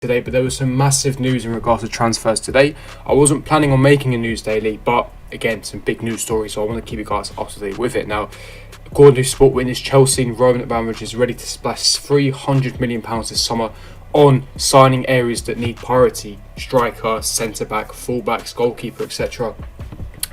today, but there was some massive news in regards to transfers today. I wasn't planning on making a news daily, but again, some big news stories, so I want to keep you guys up to date with it. Now, according to Sport Witness, Chelsea and Roman Abramovich is ready to splash £300 million this summer on signing areas that need priority: striker, centre-back, full-backs, goalkeeper, etc.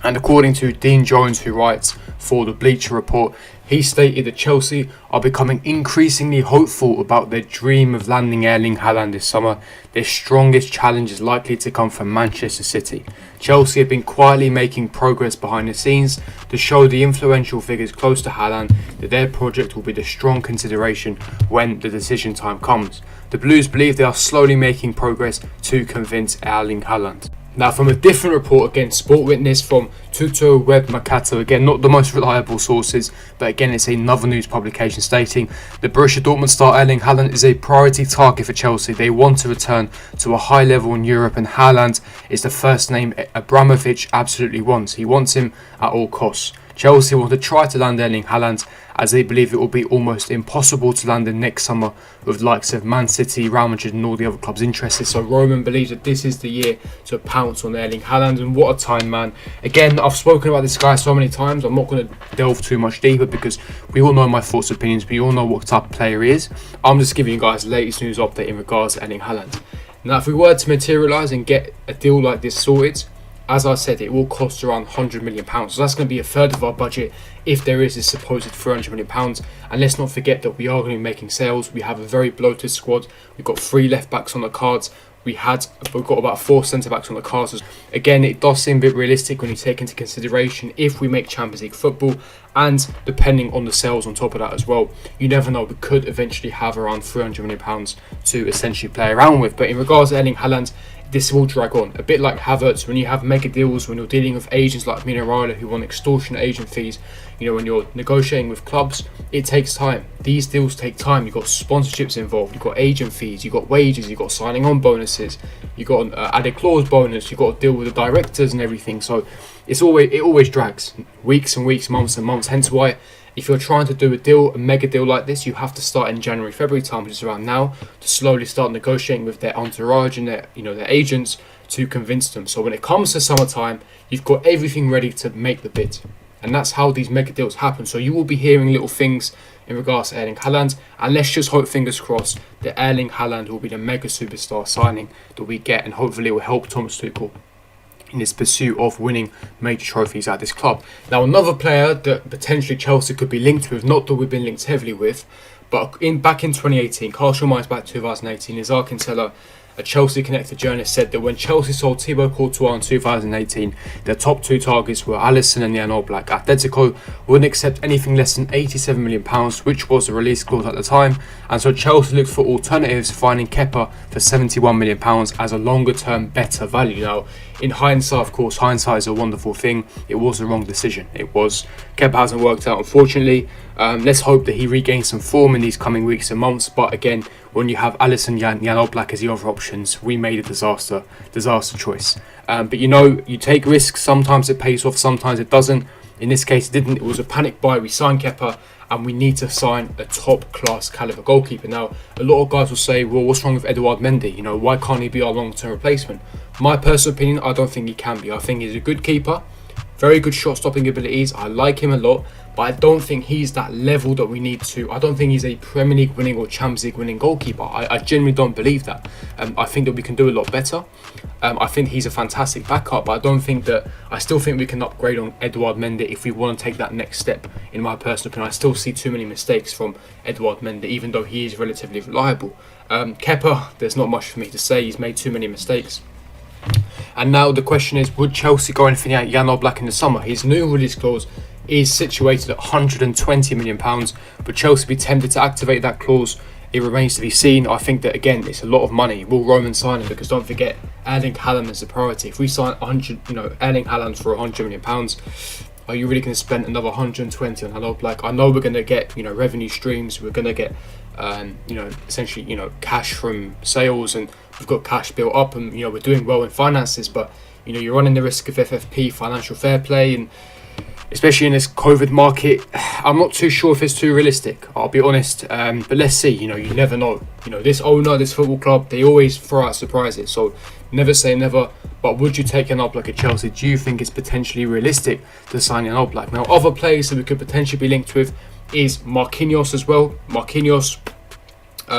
And according to Dean Jones, who writes for the Bleacher Report, he stated that Chelsea are becoming increasingly hopeful about their dream of landing Erling Haaland this summer. Their strongest challenge is likely to come from Manchester City. Chelsea have been quietly making progress behind the scenes to show the influential figures close to Haaland that their project will be the strong consideration when the decision time comes. The Blues believe they are slowly making progress to convince Erling Haaland. Now, from a different report, again, Sport Witness from Tutto Web Mercato, again, not the most reliable sources, but again, it's another news publication stating the Borussia Dortmund star Erling Haaland is a priority target for Chelsea. They want to return to a high level in Europe, and Haaland is the first name Abramovich absolutely wants. He wants him at all costs. Chelsea want to try to land Erling Haaland, as they believe it will be almost impossible to land him next summer with the likes of Man City, Real Madrid and all the other clubs interested. So Roman believes that this is the year to pounce on Erling Haaland, and what a time, man. Again, I've spoken about this guy so many times, I'm not going to delve too much deeper because we all know my thoughts and opinions, we all know what type of player he is. I'm just giving you guys the latest news update in regards to Erling Haaland. Now, if we were to materialise and get a deal like this sorted, as I said, it will cost around £100 million. So that's going to be a third of our budget if there is this supposed £300 million. And let's not forget that we are going to be making sales. We have a very bloated squad. We've got 3 left backs on the cards. We've got about 4 centre backs on the cards. Again, it does seem a bit realistic when you take into consideration if we make Champions League football, and depending on the sales on top of that as well. You never know, we could eventually have around £300 million to essentially play around with. But in regards to Erling Haaland, this will drag on. A bit like Havertz, when you have mega deals, when you're dealing with agents like Mino Raiola who want extortionate agent fees, when you're negotiating with clubs, it takes time. These deals take time. You've got sponsorships involved, you've got agent fees, you've got wages, you've got signing on bonuses, you've got an added clause bonus, you've got to deal with the directors and everything. So it always drags weeks and weeks, months and months. Hence why, if you're trying to do a mega deal like this, you have to start in January, February time, which is around now, to slowly start negotiating with their entourage and their agents to convince them. So when it comes to summertime, you've got everything ready to make the bid. And that's how these mega deals happen. So you will be hearing little things in regards to Erling Haaland. And let's just hope, fingers crossed, that Erling Haaland will be the mega superstar signing that we get. And hopefully it will help Thomas Tuchel in his pursuit of winning major trophies at this club. Now, another player that potentially Chelsea could be linked with, not that we've been linked heavily with, but back in 2018, Carl Schumann's back 2018, Azar Kinsella, a Chelsea-connected journalist, said that when Chelsea sold Thibaut Courtois in 2018, their top 2 targets were Alisson and Jan Oblak. Atletico wouldn't accept anything less than £87 million, which was the release clause at the time, and so Chelsea looked for alternatives, finding Kepa for £71 million as a longer-term, better value. Now, in hindsight, of course, hindsight is a wonderful thing. It was the wrong decision. Kepa hasn't worked out, unfortunately. Let's hope that he regains some form in these coming weeks and months. But again, when you have Alisson, Jan Oblak as the other options, we made a disaster choice. But you take risks. Sometimes it pays off, sometimes it doesn't. In this case, it didn't. It was a panic buy. We signed Kepa, and we need to sign a top-class caliber goalkeeper. Now, a lot of guys will say, well, what's wrong with Edouard Mendy? Why can't he be our long-term replacement? My personal opinion, I don't think he can be. I think he's a good keeper, very good shot-stopping abilities. I like him a lot, but I don't think he's that level that we need to. I don't think he's a Premier League winning or Champions League winning goalkeeper. I genuinely don't believe that. I think that we can do a lot better. I think he's a fantastic backup, but I still think we can upgrade on Edouard Mendy if we want to take that next step. In my personal opinion, I still see too many mistakes from Edouard Mendy, even though he is relatively reliable. Kepa, there's not much for me to say. He's made too many mistakes. And now the question is, would Chelsea go anything out Jan Oblak in the summer? His new release clause is situated at £120 million, but Chelsea be tempted to activate that clause. It remains to be seen. I think that, again, it's a lot of money. Will Roman sign him? Because don't forget, Erling Haaland is the priority. If we sign Erling Haaland for £100 million, are you really going to spend another 120 on Jan Oblak? I know we're going to get revenue streams. We're going to get essentially cash from sales, and we've got cash built up, and we're doing well in finances. But you're running the risk of FFP, financial fair play, and especially in this COVID market, I'm not too sure if it's too realistic, I'll be honest. But let's see, you never know. This owner, this football club, they always throw out surprises. So never say never. But would you take an Oblak at Chelsea? Do you think it's potentially realistic to sign an Oblak? Now, other players that we could potentially be linked with is Marquinhos as well. Marquinhos,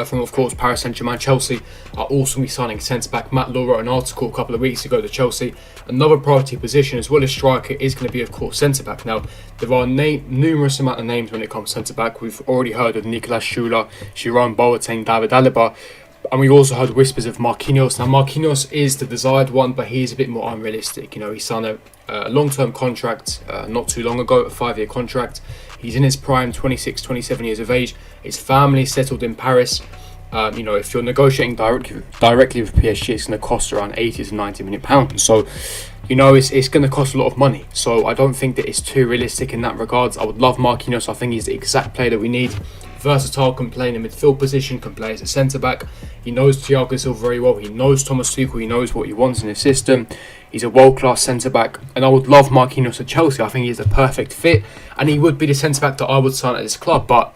from, of course, Paris Saint-Germain. Chelsea are also be signing centre-back. Matt Law wrote an article a couple of weeks ago to Chelsea. Another priority position, as well as striker, is going to be, of course, centre-back. Now, there are numerous amount of names when it comes to centre-back. We've already heard of Nicolas Schüller, Jerome Boateng, David Alaba. And we also heard whispers of Marquinhos. Now, Marquinhos is the desired one, but he is a bit more unrealistic. He signed a long-term contract not too long ago, a 5-year contract. He's in his prime, 26, 27 years of age. His family settled in Paris. If you're negotiating directly with PSG, it's going to cost around 80 to 90 million pounds. So, it's going to cost a lot of money. So I don't think that it's too realistic in that regards. I would love Marquinhos. I think he's the exact player that we need. Versatile, can play in the midfield position, can play as a centre-back. He knows Thiago Silva very well. He knows Thomas Tuchel. He knows what he wants in his system. He's a world-class centre-back. And I would love Marquinhos at Chelsea. I think he's the perfect fit. And he would be the centre-back that I would sign at this club. But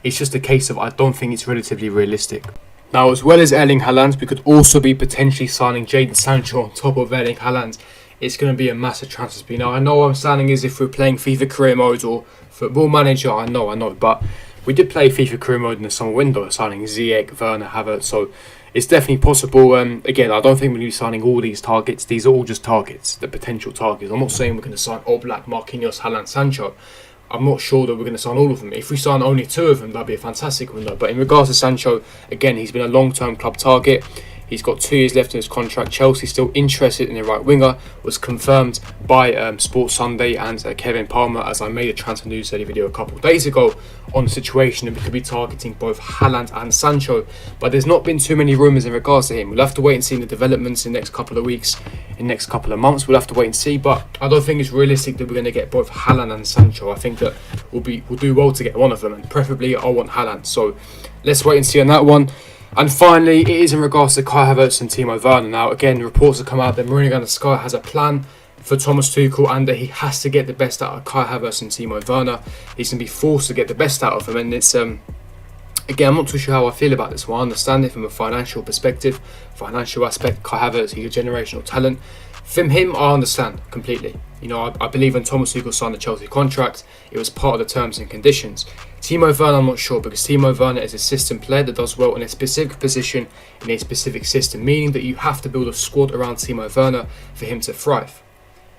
it's just a case of I don't think it's relatively realistic. Now, as well as Erling Haaland, we could also be potentially signing Jadon Sancho on top of Erling Haaland. It's going to be a massive transfer fee. Now, I know I'm sounding as if we're playing FIFA Career Mode or Football Manager. I know. But we did play FIFA Career Mode in the summer window, signing Ziyech, Werner, Havertz. So it's definitely possible. Again, I don't think we're going to be signing all these targets. These are all just targets, the potential targets. I'm not saying we're going to sign Oblak, Marquinhos, Haaland, Sancho. I'm not sure that we're going to sign all of them. If we sign only 2 of them, that'd be a fantastic window. But in regards to Sancho, again, he's been a long-term club target. He's got 2 years left in his contract. Chelsea still interested in the right winger. Was confirmed by Sports Sunday and Kevin Palmer, as I made a transfer news video a couple of days ago on the situation that we could be targeting both Haaland and Sancho. But there's not been too many rumours in regards to him. We'll have to wait and see the developments in the next couple of weeks, in the next couple of months. We'll have to wait and see. But I don't think it's realistic that we're going to get both Haaland and Sancho. I think that we'll do well to get one of them, and preferably I want Haaland. So let's wait and see on that one. And finally, it is in regards to Kai Havertz and Timo Werner. Now, again, reports have come out that Mourinho and Sky has a plan for Thomas Tuchel and that he has to get the best out of Kai Havertz and Timo Werner. He's going to be forced to get the best out of them. And it's, again, I'm not too sure how I feel about this one. I understand it from a financial perspective, financial aspect. Kai Havertz, he's a generational talent. From him, I understand completely. I believe when Thomas Tuchel signed the Chelsea contract, it was part of the terms and conditions. Timo Werner, I'm not sure, because Timo Werner is a system player that does well in a specific position in a specific system, meaning that you have to build a squad around Timo Werner for him to thrive.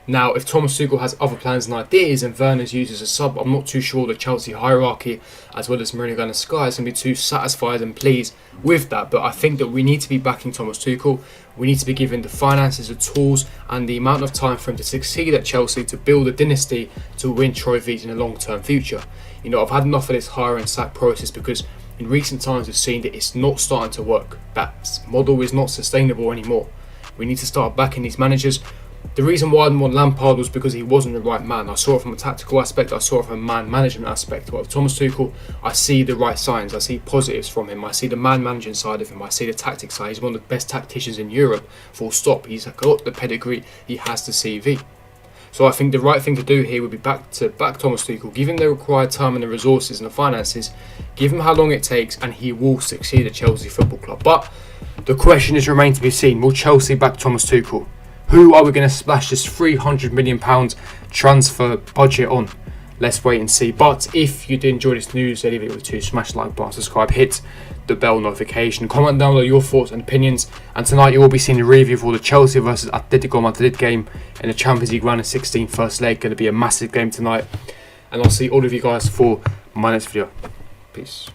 Now, if Thomas Tuchel has other plans and ideas and Werner's used as a sub, I'm not too sure the Chelsea hierarchy, as well as Mourinho and Sky, is going to be too satisfied and pleased with that. But I think that we need to be backing Thomas Tuchel. We need to be given the finances, the tools, and the amount of time for him to succeed at Chelsea, to build a dynasty, to win trophies in the long-term future. I've had enough of this hire and sack process, because in recent times we've seen that it's not starting to work. That model is not sustainable anymore. We need to start backing these managers. The reason why I didn't want Lampard was because he wasn't the right man. I saw it from a tactical aspect, I saw it from a man management aspect. But with Thomas Tuchel, I see the right signs, I see positives from him, I see the man managing side of him, I see the tactics side. He's one of the best tacticians in Europe, full stop. He's got the pedigree, he has the CV. So I think the right thing to do here would be back Thomas Tuchel, give him the required time and the resources and the finances, give him how long it takes, and he will succeed at Chelsea Football Club. But the question is remain to be seen, will Chelsea back Thomas Tuchel? Who are we going to splash this £300 million transfer budget on? Let's wait and see. But if you did enjoy this news, leave it with smash the like button, subscribe, hit the bell notification, comment down below your thoughts and opinions. And tonight you will be seeing a review for the Chelsea versus Atletico Madrid game in the Champions League round of 16 first leg. Going to be a massive game tonight. And I'll see all of you guys for my next video. Peace.